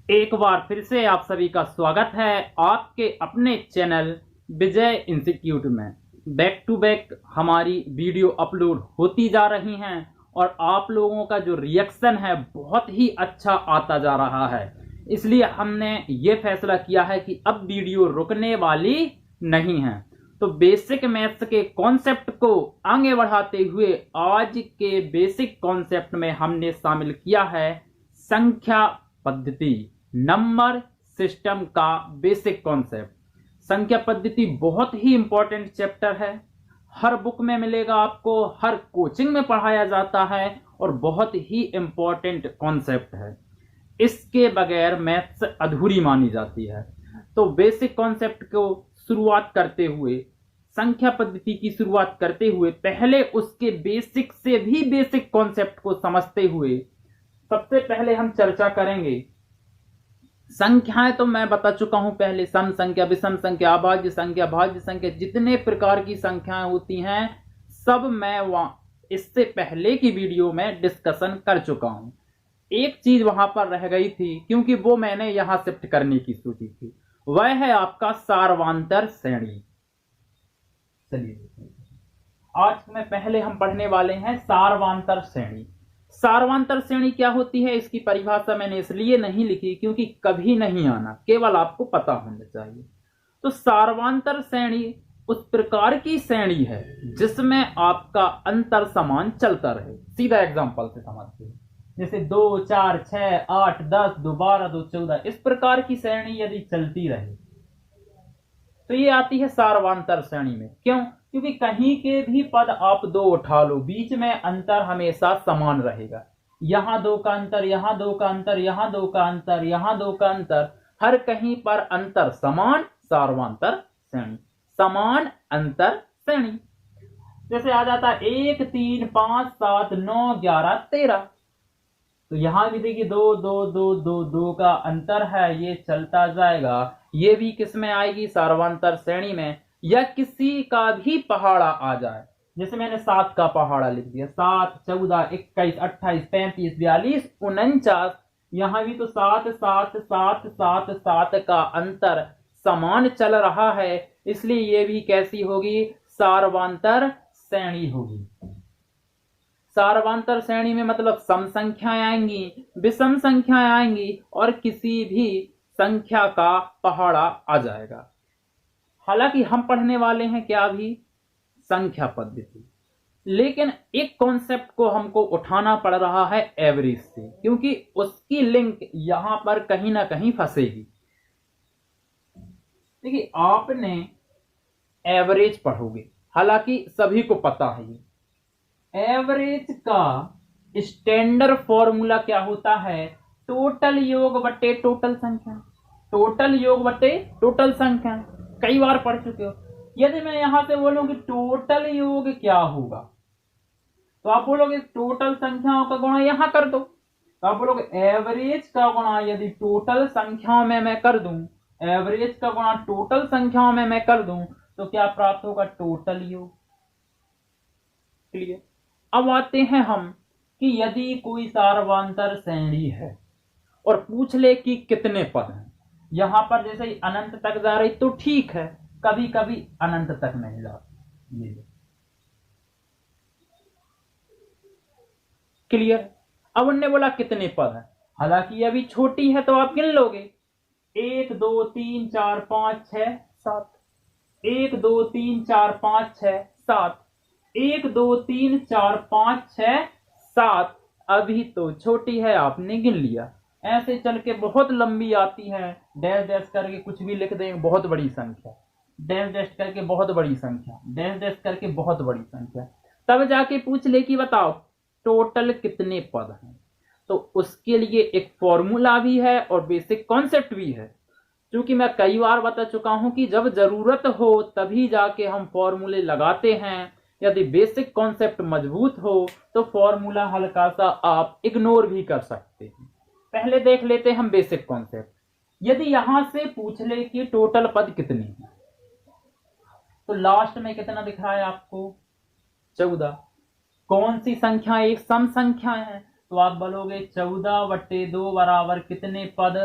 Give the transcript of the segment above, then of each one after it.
एक बार फिर से आप सभी का स्वागत है आपके अपने चैनल विजय इंस्टीट्यूट में। बैक टू बैक हमारी वीडियो अपलोड होती जा रही हैं और आप लोगों का जो रिएक्शन है बहुत ही अच्छा आता जा रहा है। इसलिए हमने ये फैसला किया है कि अब वीडियो रुकने वाली नहीं है। तो बेसिक मैथ्स के कॉन्सेप्ट को आगे बढ़ाते हुए आज के बेसिक कॉन्सेप्ट में हमने शामिल किया है संख्या पद्धति, नंबर सिस्टम का बेसिक कॉन्सेप्ट। संख्या पद्धति बहुत ही इंपॉर्टेंट चैप्टर है, हर बुक में मिलेगा आपको, हर कोचिंग में पढ़ाया जाता है और बहुत ही इंपॉर्टेंट कॉन्सेप्ट है। इसके बगैर मैथ्स अधूरी मानी जाती है। तो बेसिक कॉन्सेप्ट को शुरुआत करते हुए, संख्या पद्धति की शुरुआत करते हुए पहले उसके बेसिक से भी बेसिक कॉन्सेप्ट को समझते हुए सबसे पहले हम चर्चा करेंगे संख्याएं। तो मैं बता चुका हूं पहले, सम संख्या, विषम संख्या, अभाज्य संख्या, भाज्य संख्या, जितने प्रकार की संख्याएं होती हैं सब मैं वहां इससे पहले की वीडियो में डिस्कशन कर चुका हूं। एक चीज वहां पर रह गई थी क्योंकि वो मैंने यहां शिफ्ट करने की सोची थी, वह है आपका सार्वंतर श्रेणी। चलिए आज में पहले हम पढ़ने वाले हैं सार्वंतर श्रेणी। सार्वंतर श्रेणी क्या होती है, इसकी परिभाषा मैंने इसलिए नहीं लिखी क्योंकि कभी नहीं आना, केवल आपको पता होना चाहिए। तो सार्वंतर श्रेणी उस प्रकार की श्रेणी है जिसमें आपका अंतर समान चलता रहे। सीधा एग्जांपल से समझते हैं, जैसे 2, 4, 6, 8, 10, 2, 12, 2, 14, इस प्रकार की श्रेणी यदि चलती रहे तो ये आती है सार्वंतर श्रेणी में। क्यों? क्योंकि कहीं के भी पद आप दो उठा लो, बीच में अंतर हमेशा समान रहेगा। यहां दो का अंतर, यहां दो का अंतर, यहां दो का अंतर, यहां दो का अंतर, हर कहीं पर अंतर समान, सार्वंतर श्रेणी, समान अंतर श्रेणी। जैसे आ जाता है 1, 3, 5, 7, 9, 11, 13। तो यहां भी देखिए 2, 2, 2, 2, 2 का अंतर है, ये चलता जाएगा। ये भी किस में आएगी? सार्वंतर श्रेणी में। या किसी का भी पहाड़ा आ जाए, जैसे मैंने 7 का पहाड़ा लिख दिया, 7, 14, 21, 28, 35, 42, 49, यहां भी तो 7, 7, 7, 7, 7 का अंतर समान चल रहा है, इसलिए ये भी कैसी होगी? सार्वंतर श्रेणी होगी। सार्वंतर श्रेणी में मतलब सम संख्याएं आएंगी, विषम संख्याएं आएंगी और किसी भी संख्या का पहाड़ा आ जाएगा। हालांकि हम पढ़ने वाले हैं क्या? अभी संख्या पद्धति, लेकिन एक कॉन्सेप्ट को हमको उठाना पड़ रहा है एवरेज से, क्योंकि उसकी लिंक यहां पर कहीं ना कहीं फंसेगी। देखिए आपने एवरेज पढ़ोगे, हालांकि सभी को पता है एवरेज का स्टैंडर्ड फॉर्मूला क्या होता है? टोटल योग बटे टोटल संख्या, टोटल योग बटे टोटल संख्या। कई बार पढ़ चुके हो। यदि मैं यहां से बोलूं कि टोटल योग क्या होगा, तो आप बोलोगे टोटल संख्याओं का गुणा यहां कर दो। तो आप बोलोगे एवरेज का गुणा यदि टोटल संख्याओं में मैं कर दूं, एवरेज का गुणा टोटल संख्याओं में मैं कर दूं, तो क्या प्राप्त होगा? टोटल योग। क्लियर? अब आते हैं हम कि यदि कोई सार्वंतर श्रेणी है और पूछ ले कि कितने पद हैं, यहां पर जैसे ही अनंत तक जा रही तो ठीक है, कभी कभी अनंत तक नहीं जाती। क्लियर? अब उनने बोला कितने पद हैं, हालांकि अभी छोटी है तो आप गिन लोगे 1, 2, 3, 4, 5, 6, 7, 1, 2, 3, 4, 5, 6, 7, 1, 2, 3, 4, 5, 6, 7। अभी तो छोटी है, आपने गिन लिया। ऐसे चल के बहुत लंबी आती है, डैश डैश करके कुछ भी लिख देंगे, बहुत बड़ी संख्या, डैश डैश करके बहुत बड़ी संख्या, डैश डैश करके बहुत बड़ी संख्या। तब जाके पूछ ले कि बताओ टोटल कितने पद हैं। तो उसके लिए एक फॉर्मूला भी है और बेसिक कॉन्सेप्ट भी है। क्योंकि मैं कई बार बता चुका हूं कि जब जरूरत हो तभी जाके हम फॉर्मूले लगाते हैं। यदि बेसिक कॉन्सेप्ट मजबूत हो तो फॉर्मूला हल्का सा आप इग्नोर भी कर सकते हैं। पहले देख लेते हैं हम बेसिक कॉन्सेप्ट। यदि यहां से पूछ ले कि टोटल पद कितने हैं, तो लास्ट में कितना दिख रहा है आपको? 14। कौन सी संख्या? एक सम संख्या है, तो आप बोलोगे 14/2 बराबर कितने पद?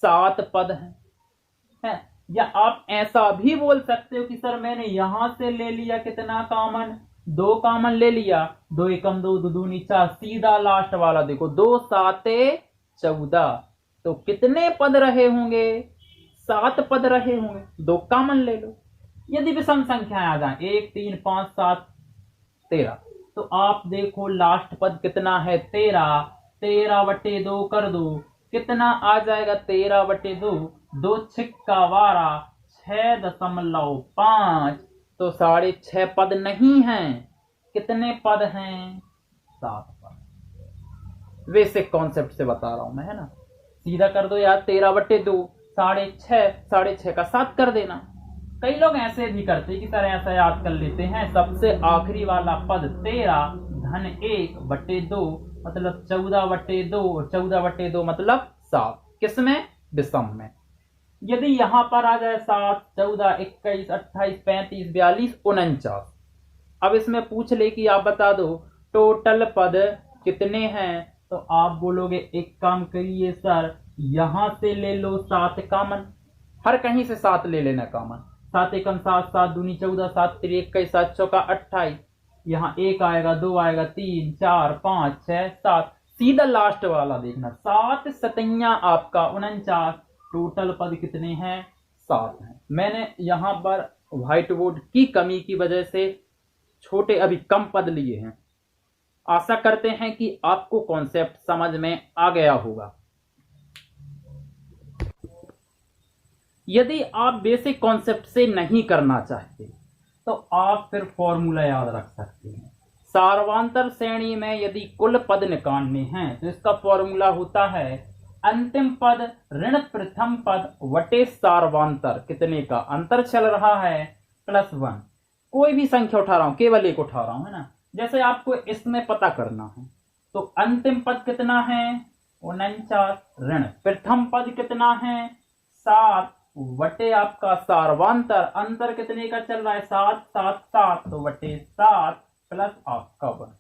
7 पद हैं। या आप ऐसा भी बोल सकते हो कि सर मैंने यहां से ले लिया कितना कॉमन, 2 कॉमन ले लिया, 2 एकम 2, 2 दूनी 4, सीधा लास्ट वाला देखो 2 7 14, तो कितने पद रहे होंगे, 7 पद रहे होंगे, 2 कॉमन ले लो। यदि विषम संख्याएं आ जाए 1 3 5 7 13, तो आप देखो लास्ट पद कितना है 13, 13/2 कर दो, कितना आ जाएगा 13/2, 2 छिक्का 12, 6.5, तो 6.5 पद नहीं हैं, कितने पद हैं, 7 पद। बेसिक कॉन्सेप्ट से बता रहा हूं मैं, है ना। सीधा कर दो यार, 13/2 6.5 का 7 कर देना। कई लोग ऐसे भी करते कि सर ऐसा याद कर लेते हैं, सबसे आखिरी वाला पद 13 धन 1/2 मतलब 14/2, और 14/2 मतलब 7, किसमें, विषम में। यदि यहां पर आ जाए 7 14 21 28 35 42 49, अब इसमें पूछ ले कि आप बता दो टोटल पद कितने हैं, तो आप बोलोगे एक काम करिए सर, यहां से ले लो 7 कॉमन, हर कहीं से 7 ले लेना कॉमन, 7 एकम 7, 7 दूनी 14, 7 तिरी 21, 7 चौका 28, यहाँ 1 आएगा, 2 आएगा, 3 4 5 6 7, सीधा लास्ट वाला देखना, 7 सतैया आपका 49, टोटल पद कितने हैं, 7 हैं। मैंने यहाँ पर व्हाइट बोर्ड की कमी की वजह से छोटे अभी कम पद लिए हैं। आशा करते हैं कि आपको कॉन्सेप्ट समझ में आ गया होगा। यदि आप बेसिक कॉन्सेप्ट से नहीं करना चाहते तो आप फिर फॉर्मूला याद रख सकते हैं। सार्वांतर श्रेणी में यदि कुल पद निकालने हैं तो इसका फॉर्मूला होता है अंतिम पद ऋण प्रथम पद वटे सार्वांतर, कितने का अंतर चल रहा है, +1। कोई भी संख्या उठा रहा हूं, केवल एक उठा रहा हूं, है ना। जैसे आपको इसमें पता करना है तो अंतिम पद कितना है 49, ऋण प्रथम पद कितना है 7, वटे आपका सार्वांतर अंतर कितने का चल रहा है 7 7 7, तो वटे 7 प्लस आपका 1।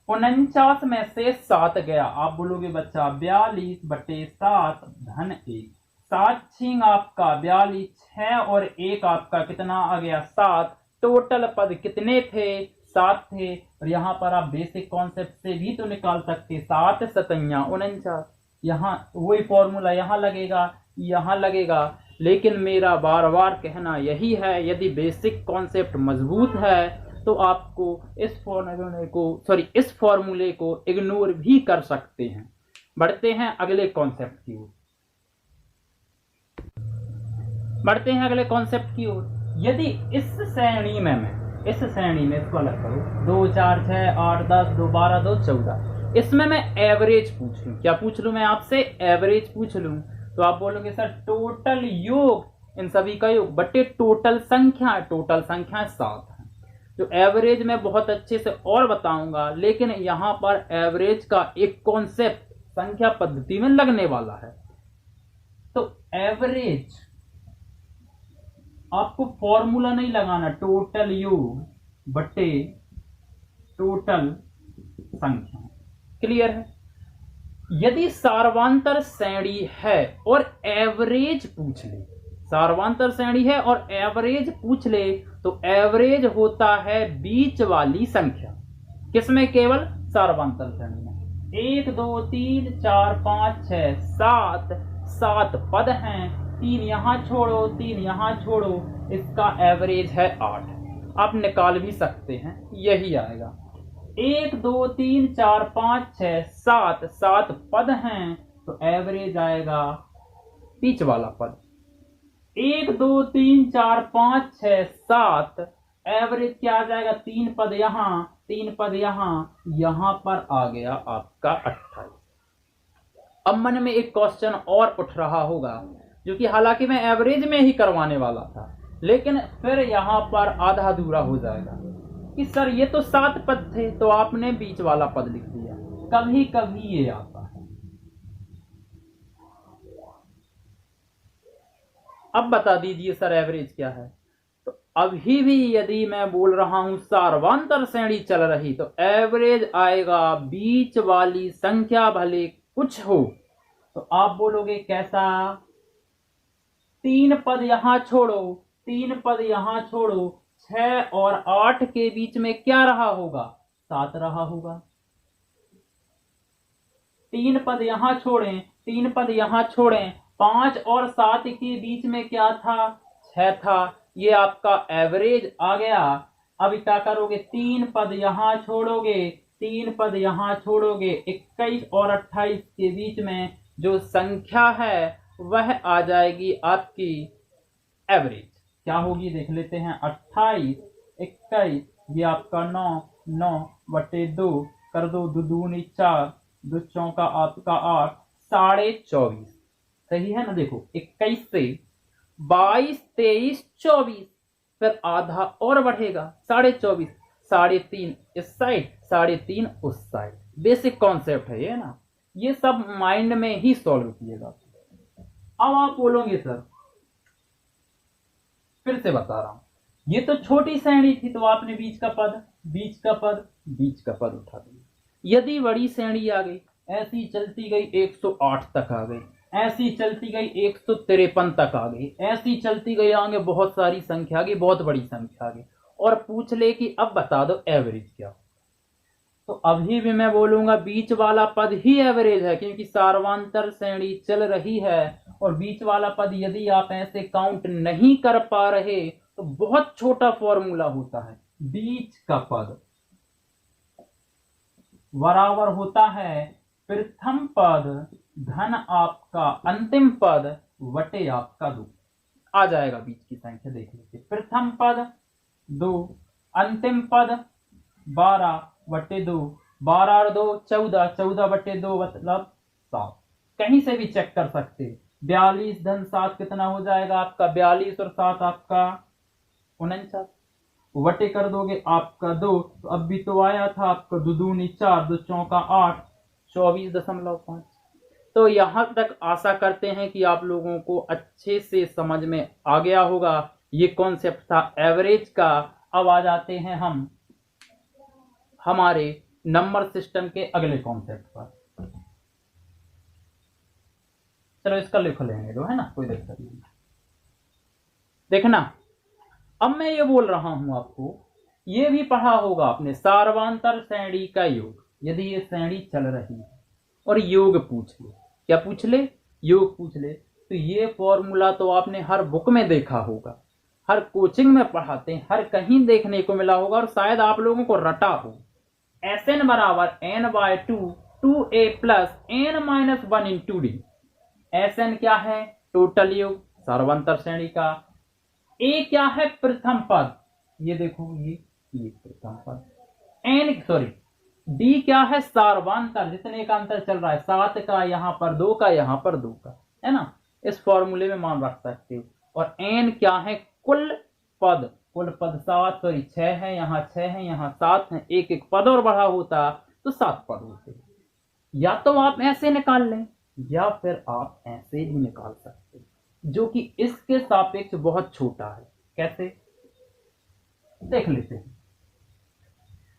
49 में से 7 गया, आप बोलोगे बच्चा 42/7 धन 1, 7 छिंग आपका 42, 6 और 1 आपका कितना आ गया 7, टोटल पद कितने थे 7 थे। और यहाँ पर आप बेसिक कॉन्सेप्ट से भी तो निकाल सकते, 7 सतैया 49, यहाँ वही फॉर्मूला यहाँ लगेगा। लेकिन मेरा बार बार कहना यही है, यदि बेसिक कॉन्सेप्ट मजबूत है तो आपको इस फॉर्मूले को इग्नोर भी कर सकते हैं। बढ़ते हैं अगले कॉन्सेप्ट की ओर। यदि इस श्रेणी में इसको अलग करो, 2 4 6 8 10 2 12 2 14, इसमें मैं एवरेज पूछ लूं, क्या पूछ लूं मैं आपसे, एवरेज पूछ लूं, तो आप बोलोगे सर टोटल योग इन सभी का योग बटे टोटल संख्या 7 है। तो एवरेज में बहुत अच्छे से और बताऊंगा, लेकिन यहां पर एवरेज का एक कॉन्सेप्ट संख्या पद्धति में लगने वाला है। तो एवरेज आपको फॉर्मूला नहीं लगाना, टोटल योग बटे टोटल संख्या, क्लियर है। यदि सार्वांतर श्रेणी है और एवरेज पूछ ले, सार्वांतर श्रेणी है और एवरेज पूछ ले, तो एवरेज होता है बीच वाली संख्या, किसमें, केवल सार्वांतर श्रेणी में। 1 2 3 4 5 6 7 पद हैं, 3 यहां छोड़ो 3 यहां छोड़ो, इसका एवरेज है 8। आप निकाल भी सकते हैं, यही आएगा। 1 2 3 4 5 6 7 पद हैं, तो एवरेज आएगा बीच वाला पद। 1 2 3 4 5 6 7, एवरेज क्या आ जाएगा, 3 पद यहां पर आ गया आपका 28। अब मन में एक क्वेश्चन और उठ रहा होगा, जो कि हालांकि मैं एवरेज में ही करवाने वाला था, लेकिन फिर यहां पर आधा अधूरा हो जाएगा कि सर ये तो 7 पद थे, तो आपने बीच वाला पद लिख दिया। कभी कभी ये आता है। अब बता दीजिए सर एवरेज क्या है। तो अभी भी यदि मैं बोल रहा हूं सार्वांतर श्रेणी चल रही, तो एवरेज आएगा बीच वाली संख्या भले कुछ हो, तो आप बोलोगे कैसा, 3 पद यहां छोड़ो, 3 पद यहां छोड़ो, 6 और 8 के बीच में क्या रहा होगा, 7 रहा होगा। 3 पद यहां छोड़ें, 3 पद यहां छोड़ें, 5 और 7 के बीच में क्या था, 6 था। ये आपका एवरेज आ गया। अब क्या करोगे, 3 पद यहां छोड़ोगे, 3 पद यहां छोड़ोगे, 21 और 28 के बीच में जो संख्या है वह आ जाएगी आपकी एवरेज। क्या होगी देख लेते हैं, 28 21, ये आपका 9 9 बटे 2 कर दो, 2 दूनी 4, 2 चौका आपका 8, 24.5 सही है ना। देखो 21 से 22 23 24, फिर आधा और बढ़ेगा 24.5, 3.5 इस साइड 3.5 उस साइड। बेसिक कॉन्सेप्ट है ये ना, ये सब माइंड में ही सॉल्व किएगा। अब आप बोलोगे सर, फिर से बता रहा हूं, ये तो छोटी श्रेणी थी तो आपने बीच का पद उठा दिया। यदि बड़ी श्रेणी आ गई, ऐसी चलती गई 108 तक आ गई, ऐसी चलती गई 153 तक आ गई, ऐसी चलती गई आगे बहुत सारी संख्या आ गई, बहुत बड़ी संख्या आ गई, और पूछ ले कि अब बता दो एवरेज क्या, तो अभी भी मैं बोलूंगा बीच वाला पद ही एवरेज है, क्योंकि सार्वंतर श्रेणी चल रही है। और बीच वाला पद यदि आप ऐसे काउंट नहीं कर पा रहे तो बहुत छोटा फॉर्मूला होता है, बीच का पद बराबर होता है प्रथम पद धन आपका अंतिम पद वटे आपका 2 आ जाएगा। बीच की संख्या देख लीजिए, प्रथम पद 2, अंतिम पद 12 बटे 2, 12 और 2 14, 14 बटे 2 मतलब 7। कहीं से भी चेक कर सकते। 42 धन 7 कितना हो जाएगा आपका, 42 और 7 आपका 49, वटे कर दोगे आपका 2, तो अब भी तो आया था आपका 2 दूनी 4, 2 चौका 8, 24.5। तो यहां तक आशा करते हैं कि आप लोगों को अच्छे से समझ में आ गया होगा। ये कॉन्सेप्ट था एवरेज का। अब आ जाते हैं हम हमारे नंबर सिस्टम के अगले कॉन्सेप्ट पर। चलो इसका लिख लेंगे जो है ना, कोई दिक्कत नहीं। देखना, अब मैं ये बोल रहा हूं आपको, ये भी पढ़ा होगा आपने, सार्वंतर श्रेणी का योग। यदि ये श्रेणी चल रही है और योग पूछ ले, क्या पूछ ले, योग पूछ ले, तो ये फॉर्मूला तो आपने हर बुक में देखा होगा, हर कोचिंग में पढ़ाते हैं, हर कहीं देखने को मिला होगा, और शायद आप लोगों को रटा हो। Sn बराबर n/2 2a plus n-1 into D. Sn क्या है, टोटल योग सार्वंतर श्रेणी का। a क्या है, प्रथम पद, ये देखो ये प्रथम पद। d क्या है, सार्वंतर, जितने का अंतर चल रहा है, 7 का यहाँ पर 2 का, यहाँ पर 2 का, है ना, इस फॉर्मूले में मान रख सकते हो। और n क्या है, कुल पद 6 है, यहाँ 6 है, यहाँ 7 है, एक एक पद और बढ़ा होता तो 7 पद होते। या तो आप ऐसे निकाल लें या फिर आप ऐसे भी निकाल सकते, जो कि इसके सापेक्ष बहुत छोटा है। कैसे, देख लेते हैं।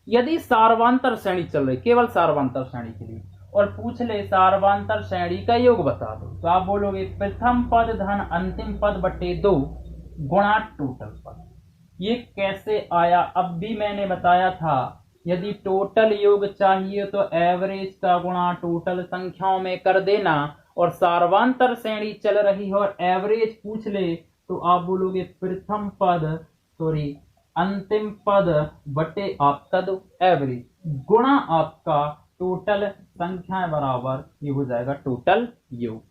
यदि सार्वंतर श्रेणी चल रही, केवल सार्वंतर श्रेणी के लिए, और पूछ ले सार्वंतर श्रेणी का योग बता दो, तो आप बोलोगे प्रथम पद धन अंतिम पद बटे 2 गुणा टोटल पद। ये कैसे आया, अब भी मैंने बताया था, यदि टोटल योग चाहिए तो एवरेज का गुणा टोटल संख्याओं में कर देना, और सार्वंतर श्रेणी चल रही है और एवरेज पूछ ले तो आप बोलोगे प्रथम पद अंतिम पद बटे आपका 2 एवरेज गुणा आपका टोटल संख्याएं बराबर ये हो जाएगा टोटल योग।